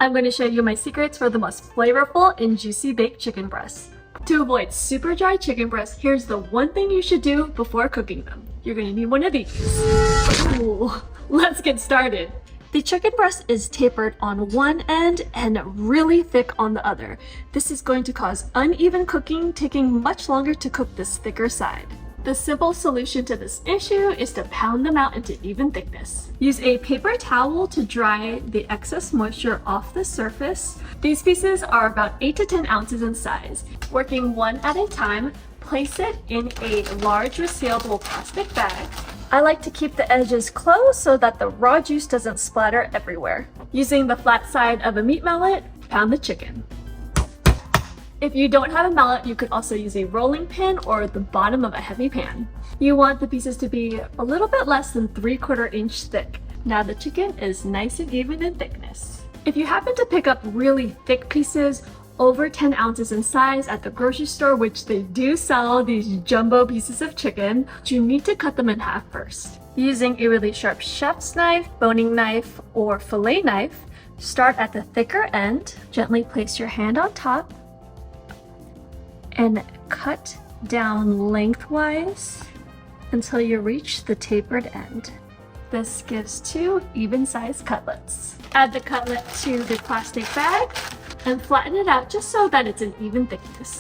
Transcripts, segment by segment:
I'm going to show you my secrets for the most flavorful and juicy baked chicken breasts. To avoid super dry chicken breasts, here's the one thing you should do before cooking them. You're going to need one of these. Ooh, let's get started. The chicken breast is tapered on one end and really thick on the other. This is going to cause uneven cooking, taking much longer to cook this thicker side. The simple solution to this issue is to pound them out into even thickness. Use a paper towel to dry the excess moisture off the surface. These pieces are about 8 to 10 ounces in size. Working one at a time, place it in a large resealable plastic bag. I like to keep the edges closed so that the raw juice doesn't splatter everywhere. Using the flat side of a meat mallet, pound the chicken. If you don't have a mallet, you could also use a rolling pin or the bottom of a heavy pan. You want the pieces to be a little bit less than 3/4 inch thick. Now the chicken is nice and even in thickness. If you happen to pick up really thick pieces, over 10 ounces in size at the grocery store, which they do sell these jumbo pieces of chicken, you need to cut them in half first. Using a really sharp chef's knife, boning knife, or fillet knife, start at the thicker end, gently place your hand on top, and cut down lengthwise until you reach the tapered end. This gives 2 even-sized cutlets. Add the cutlet to the plastic bag and flatten it out just so that it's an even thickness.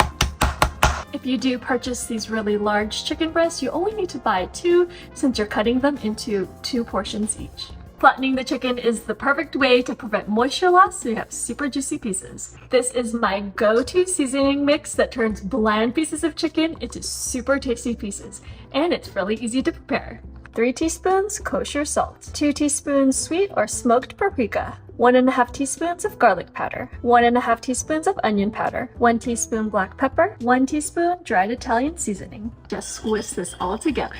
If you do purchase these really large chicken breasts, you only need to buy 2 since you're cutting them into 2 portions each. Flattening the chicken is the perfect way to prevent moisture loss so you have super juicy pieces. This is my go-to seasoning mix that turns bland pieces of chicken into super tasty pieces, and it's really easy to prepare. 3 teaspoons kosher salt, 2 teaspoons sweet or smoked paprika, 1.5 teaspoons of garlic powder, 1.5 teaspoons of onion powder, 1 teaspoon black pepper, 1 teaspoon dried Italian seasoning. Just whisk this all together.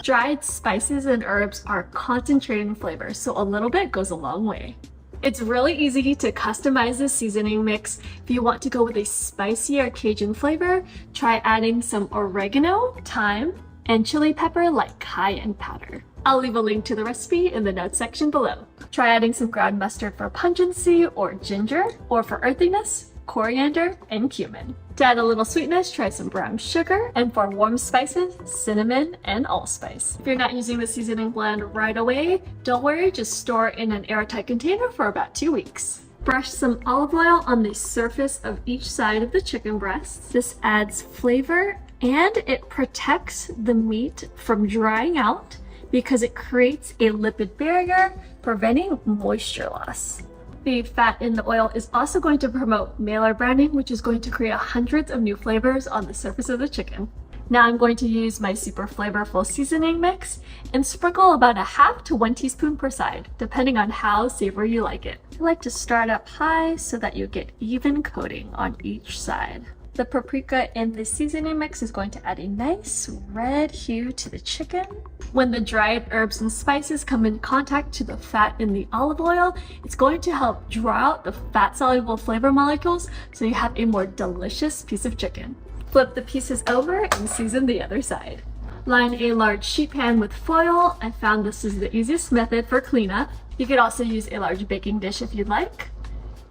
Dried spices and herbs are concentrated in flavor, so a little bit goes a long way. It's really easy to customize this seasoning mix. If you want to go with a spicier Cajun flavor, try adding some oregano, thyme, and chili pepper like cayenne powder. I'll leave a link to the recipe in the notes section below. Try adding some ground mustard for pungency, or ginger, or for earthiness, coriander, and cumin. To add a little sweetness, try some brown sugar, and for warm spices, cinnamon and allspice. If you're not using the seasoning blend right away, don't worry, just store it in an airtight container for about 2 weeks. Brush some olive oil on the surface of each side of the chicken breast. This adds flavor and it protects the meat from drying out because it creates a lipid barrier, preventing moisture loss. The fat in the oil is also going to promote Maillard browning, which is going to create hundreds of new flavors on the surface of the chicken. Now I'm going to use my super flavorful seasoning mix and sprinkle about 1/2 to 1 teaspoon per side, depending on how savory you like it. I like to start up high so that you get even coating on each side. The paprika in the seasoning mix is going to add a nice red hue to the chicken. When the dried herbs and spices come in contact to the fat in the olive oil, it's going to help draw out the fat-soluble flavor molecules so you have a more delicious piece of chicken. Flip the pieces over and season the other side. Line a large sheet pan with foil. I found this is the easiest method for cleanup. You could also use a large baking dish if you'd like.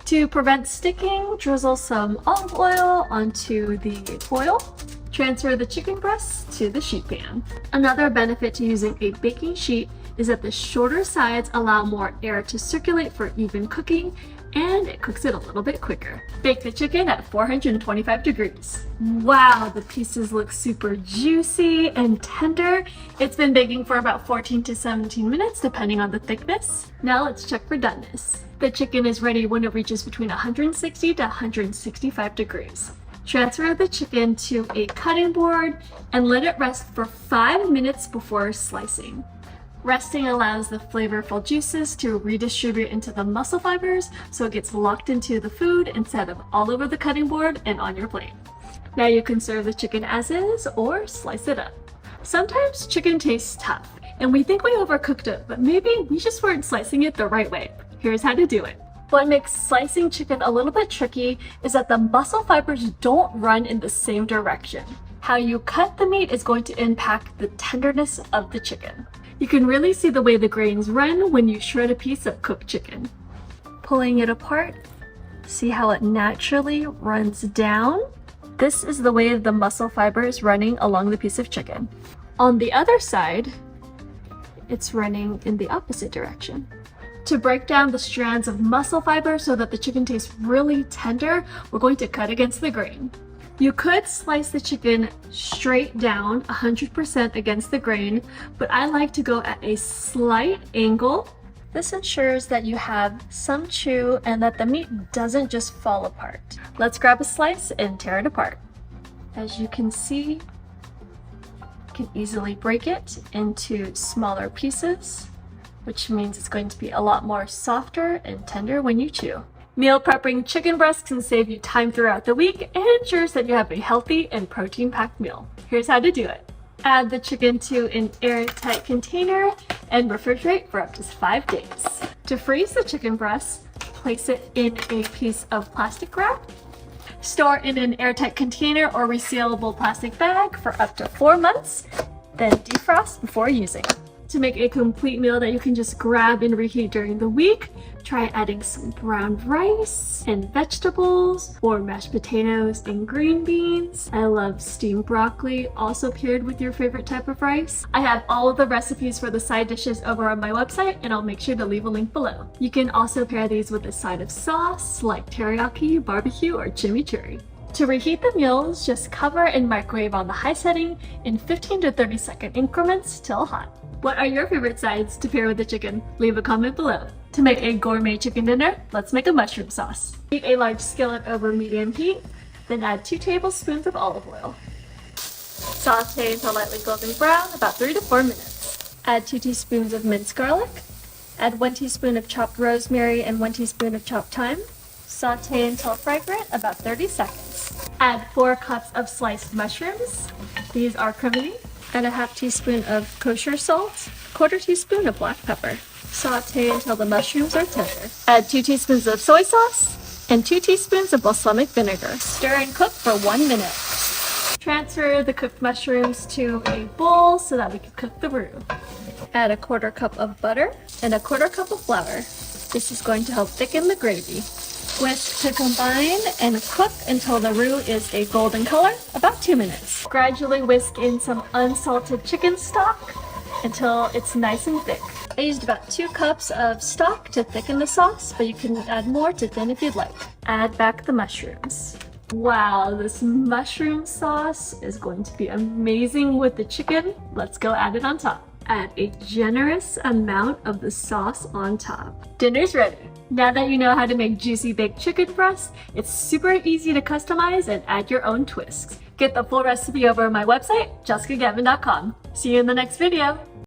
To prevent sticking, drizzle some olive oil onto the foil. Transfer the chicken breasts to the sheet pan. Another benefit to using a baking sheet is that the shorter sides allow more air to circulate for even cooking, and it cooks it a little bit quicker. Bake the chicken at 425 degrees. Wow, the pieces look super juicy and tender. It's been baking for about 14 to 17 minutes, depending on the thickness. Now let's check for doneness. The chicken is ready when it reaches between 160 to 165 degrees. Transfer the chicken to a cutting board and let it rest for 5 minutes before slicing. Resting allows the flavorful juices to redistribute into the muscle fibers so it gets locked into the food instead of all over the cutting board and on your plate. Now you can serve the chicken as is or slice it up. Sometimes chicken tastes tough and we think we overcooked it, but maybe we just weren't slicing it the right way. Here's how to do it. What makes slicing chicken a little bit tricky is that the muscle fibers don't run in the same direction. How you cut the meat is going to impact the tenderness of the chicken. You can really see the way the grains run when you shred a piece of cooked chicken. pulling it apart, see how it naturally runs down? This is the way the muscle fiber is running along the piece of chicken. On the other side, it's running in the opposite direction. To break down the strands of muscle fiber so that the chicken tastes really tender, we're going to cut against the grain. You could slice the chicken straight down 100% against the grain, but I like to go at a slight angle. This ensures that you have some chew and that the meat doesn't just fall apart. Let's grab a slice and tear it apart. As you can see, you can easily break it into smaller pieces, which means it's going to be a lot more softer and tender when you chew. Meal prepping chicken breasts can save you time throughout the week and ensures that you have a healthy and protein-packed meal. Here's how to do it. Add the chicken to an airtight container and refrigerate for up to 5 days. To freeze the chicken breast, place it in a piece of plastic wrap. Store in an airtight container or resealable plastic bag for up to 4 months, then defrost before using. To make a complete meal that you can just grab and reheat during the week, try adding some brown rice and vegetables or mashed potatoes and green beans. I love steamed broccoli, also paired with your favorite type of rice. I have all of the recipes for the side dishes over on my website, and I'll make sure to leave a link below. You can also pair these with a side of sauce like teriyaki, barbecue, or chimichurri. To reheat the meals, just cover and microwave on the high setting in 15 to 30 second increments till hot. What are your favorite sides to pair with the chicken? Leave a comment below. To make a gourmet chicken dinner, let's make a mushroom sauce. Heat a large skillet over medium heat, then add 2 tablespoons of olive oil. Saute until lightly golden brown, about 3 to 4 minutes. Add 2 teaspoons of minced garlic. Add 1 teaspoon of chopped rosemary and 1 teaspoon of chopped thyme. Saute until fragrant, about 30 seconds. Add 4 cups of sliced mushrooms. These are cremini. Add a half teaspoon of kosher salt, 1/4 teaspoon of black pepper. Saute until the mushrooms are tender. Add 2 teaspoons of soy sauce and 2 teaspoons of balsamic vinegar. Stir and cook for 1 minute. Transfer the cooked mushrooms to a bowl so that we can cook the roux. Add a 1/4 cup of butter and a 1/4 cup of flour. This is going to help thicken the gravy. Whisk to combine and cook until the roux is a golden color, about 2 minutes. Gradually whisk in some unsalted chicken stock until it's nice and thick. I used about 2 cups of stock to thicken the sauce, but you can add more to thin if you'd like. Add back the mushrooms. Wow, this mushroom sauce is going to be amazing with the chicken. Let's go add it on top. Add a generous amount of the sauce on top. Dinner's ready. Now that you know how to make juicy baked chicken breasts, it's super easy to customize and add your own twists. Get the full recipe over on my website, jessicagavin.com. See you in the next video.